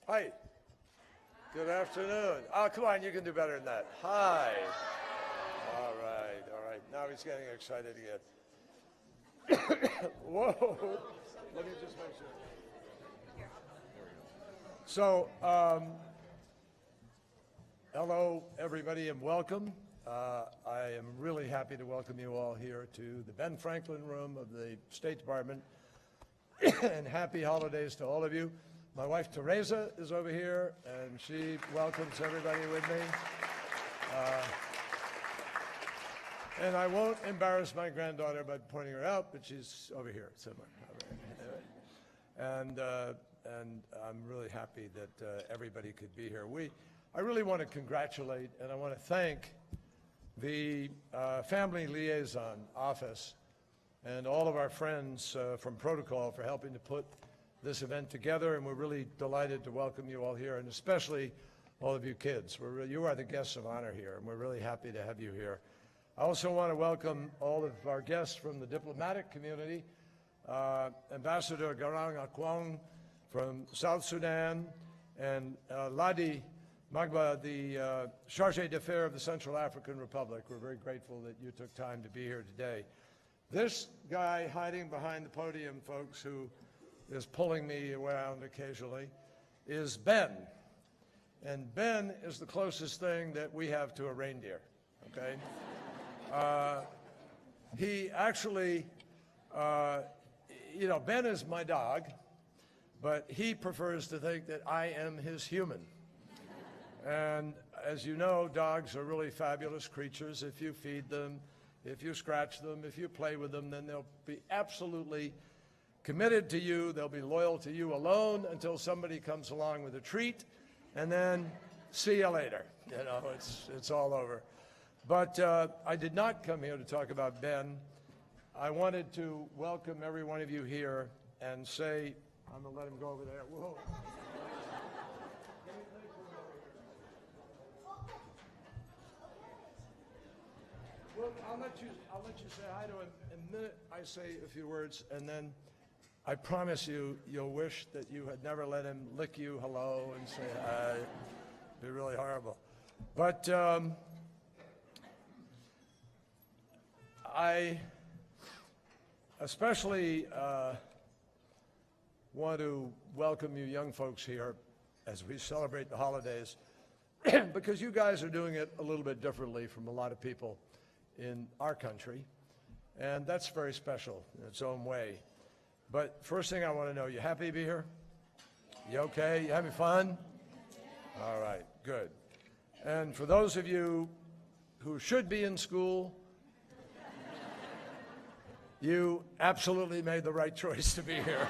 Hi. Good afternoon. Oh, come on, you can do better than that. Hi. All right, all right. Now he's getting excited again. Whoa. Let me just make sure. So, hello, everybody, and welcome. I am really happy to welcome you all here to the Ben Franklin Room of the State Department, and happy holidays to all of you. My wife, Teresa, is over here, and she welcomes everybody with me. And I won't embarrass my granddaughter by pointing her out, but she's over here somewhere. And I'm really happy that everybody could be here. I really want to congratulate and I want to thank the Family Liaison Office and all of our friends from Protocol for helping to put this event together, and we're really delighted to welcome you all here, and especially all of you kids. You are the guests of honor here, and we're really happy to have you here. I also want to welcome all of our guests from the diplomatic community, Ambassador Garang Akwang from South Sudan, and Ladi Magba, the Chargé d'Affaires of the Central African Republic. We're very grateful that you took time to be here today. This guy hiding behind the podium, folks, who is pulling me around occasionally, is Ben. And Ben is the closest thing that we have to a reindeer, okay? He actually, Ben is my dog, but he prefers to think that I am his human. And as you know, dogs are really fabulous creatures. If you feed them, if you scratch them, if you play with them, then they'll be absolutely committed to you. They'll be loyal to you alone until somebody comes along with a treat, and then see you later. You know, it's all over. But I did not come here to talk about Ben. I wanted to welcome every one of you here and say, I'm going to let him go over there. Whoa. Well, I'll let you say hi to him. In a minute, I say a few words, and then I promise you, you'll wish that you had never let him lick you hello and say hi. It'd be really horrible. But I especially want to welcome you young folks here as we celebrate the holidays because you guys are doing it a little bit differently from a lot of people in our country, and that's very special in its own way. But first thing I want to know, you happy to be here? You okay? You having fun? All right, good. And for those of you who should be in school, you absolutely made the right choice to be here.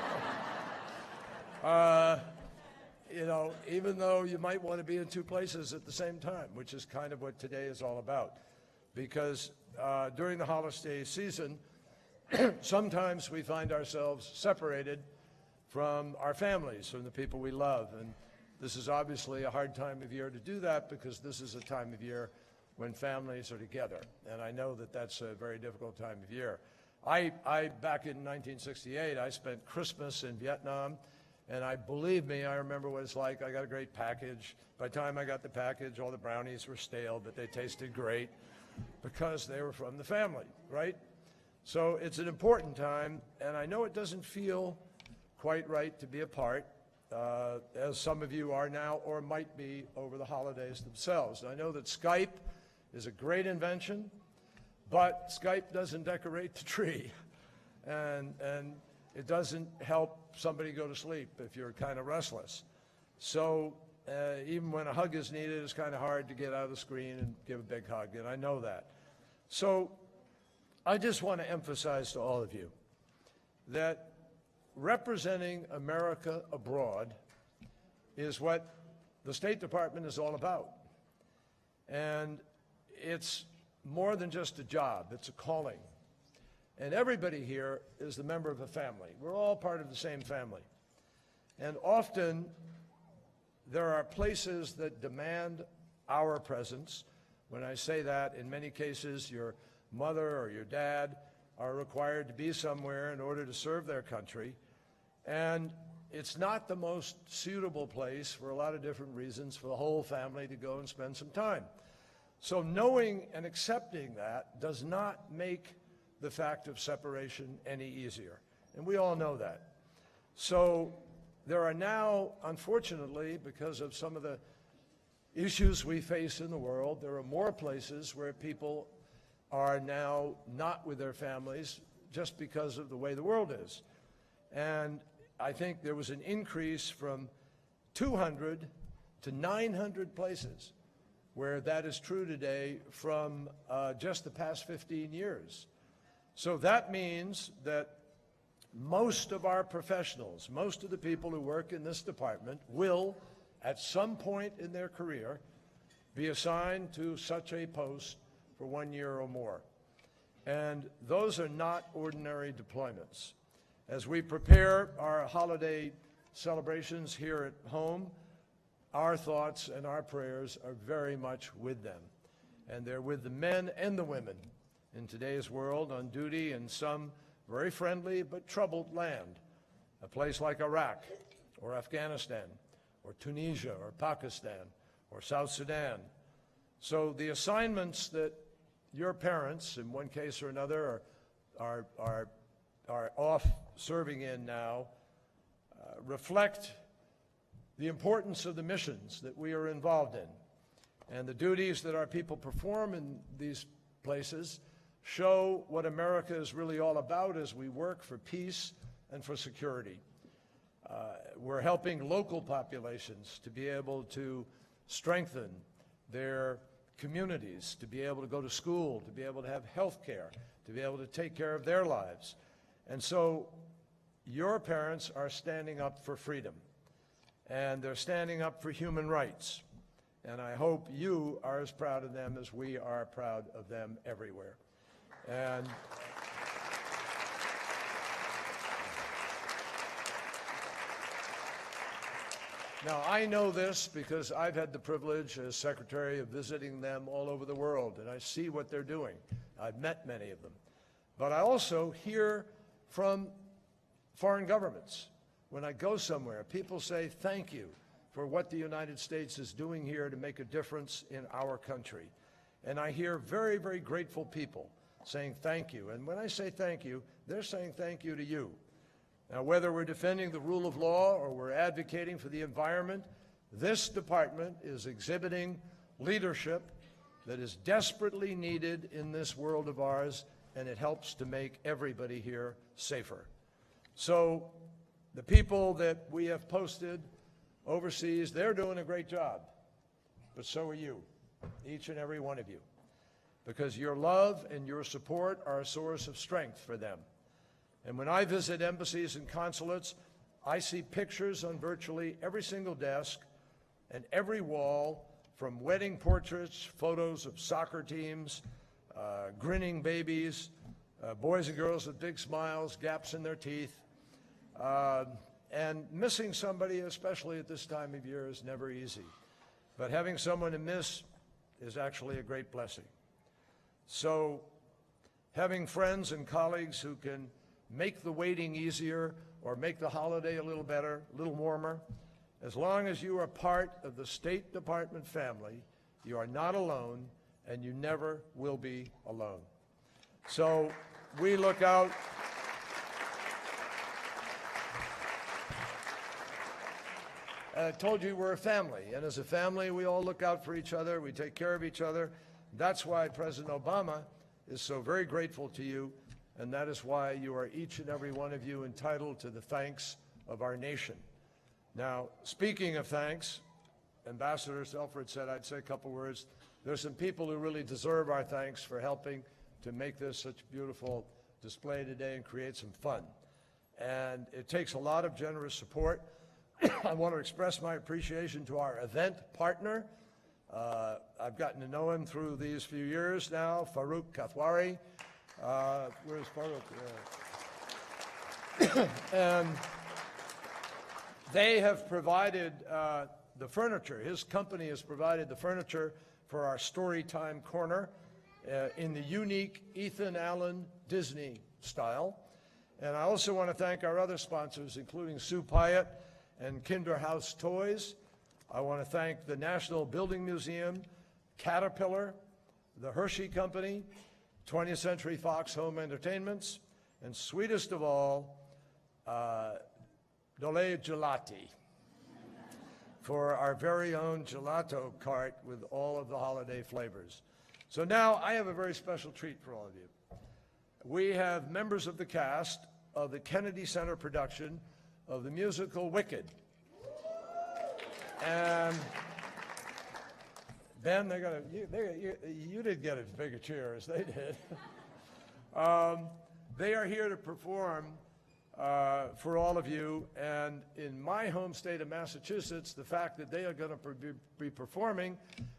Even though you might want to be in two places at the same time, which is kind of what today is all about. Because during the holiday season, sometimes we find ourselves separated from our families, from the people we love. And this is obviously a hard time of year to do that because this is a time of year when families are together. And I know that that's a very difficult time of year. Back in 1968, I spent Christmas in Vietnam, and believe me, I remember what it's like. I got a great package. By the time I got the package, all the brownies were stale, but they tasted great because they were from the family, right? So it's an important time, and I know it doesn't feel quite right to be apart, as some of you are now or might be over the holidays themselves. And I know that Skype is a great invention, but Skype doesn't decorate the tree, and it doesn't help somebody go to sleep if you're kind of restless. So even when a hug is needed, it's kind of hard to get out of the screen and give a big hug, and I know that. So I just want to emphasize to all of you that representing America abroad is what the State Department is all about. And it's more than just a job, it's a calling. And everybody here is the member of a family. We're all part of the same family. And often there are places that demand our presence. When I say that, in many cases, your mother or your dad are required to be somewhere in order to serve their country. And it's not the most suitable place for a lot of different reasons for the whole family to go and spend some time. So knowing and accepting that does not make the fact of separation any easier. And we all know that. So there are now, unfortunately, because of some of the issues we face in the world, there are more places where people are now not with their families just because of the way the world is. And I think there was an increase from 200 to 900 places where that is true today from just the past 15 years. So that means that most of our professionals, most of the people who work in this department will, at some point in their career, be assigned to such a post for 1 year or more. And those are not ordinary deployments. As we prepare our holiday celebrations here at home, our thoughts and our prayers are very much with them. And they're with the men and the women in today's world on duty in some very friendly but troubled land, a place like Iraq or Afghanistan or Tunisia or Pakistan or South Sudan. So the assignments that your parents, in one case or another, are off serving in now reflect the importance of the missions that we are involved in. And the duties that our people perform in these places show what America is really all about as we work for peace and for security. We're helping local populations to be able to strengthen their communities, to be able to go to school, to be able to have health care, to be able to take care of their lives. And so your parents are standing up for freedom, and they're standing up for human rights. And I hope you are as proud of them as we are proud of them everywhere. And now, I know this because I've had the privilege as secretary of visiting them all over the world, and I see what they're doing. I've met many of them. But I also hear from foreign governments. When I go somewhere, people say thank you for what the United States is doing here to make a difference in our country. And I hear very, very grateful people saying thank you. And when I say thank you, they're saying thank you to you. Now, whether we're defending the rule of law or we're advocating for the environment, this department is exhibiting leadership that is desperately needed in this world of ours, and it helps to make everybody here safer. So the people that we have posted overseas, they're doing a great job, but so are you, each and every one of you, because your love and your support are a source of strength for them. And when I visit embassies and consulates, I see pictures on virtually every single desk and every wall, from wedding portraits, photos of soccer teams, grinning babies, boys and girls with big smiles, gaps in their teeth. And missing somebody, especially at this time of year, is never easy. But having someone to miss is actually a great blessing. So having friends and colleagues who can make the waiting easier or make the holiday a little better, a little warmer, as long as you are part of the State Department family, you are not alone, and you never will be alone. So we look out. I told you we're a family, and as a family, we all look out for each other. We take care of each other. That's why President Obama is so very grateful to you, and that is why you are, each and every one of you, entitled to the thanks of our nation. Now, speaking of thanks, Ambassador Selford said I'd say a couple words. There's some people who really deserve our thanks for helping to make this such a beautiful display today and create some fun. And it takes a lot of generous support. I want to express my appreciation to our event partner. I've gotten to know him through these few years now, Farouk Kathwari. Where's Farouk? And they have provided the furniture. His company has provided the furniture for our Storytime Corner in the unique Ethan Allen Disney style. And I also want to thank our other sponsors, including Sue Pyatt and Kinderhouse Toys. I want to thank the National Building Museum, Caterpillar, the Hershey Company, 20th Century Fox Home Entertainments, and sweetest of all, Dole Gelati, for our very own gelato cart with all of the holiday flavors. So now I have a very special treat for all of you. We have members of the cast of the Kennedy Center production of the musical Wicked. And Ben, you didn't get as big a cheer as they did. They are here to perform for all of you, and in my home state of Massachusetts, the fact that they are going to be performing,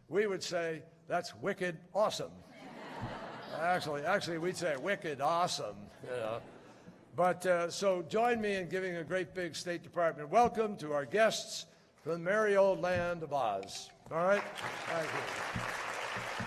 we would say, that's wicked awesome. Actually, we'd say wicked awesome, you know. But so join me in giving a great big State Department welcome to our guests from the merry old land of Oz. All right? Thank you.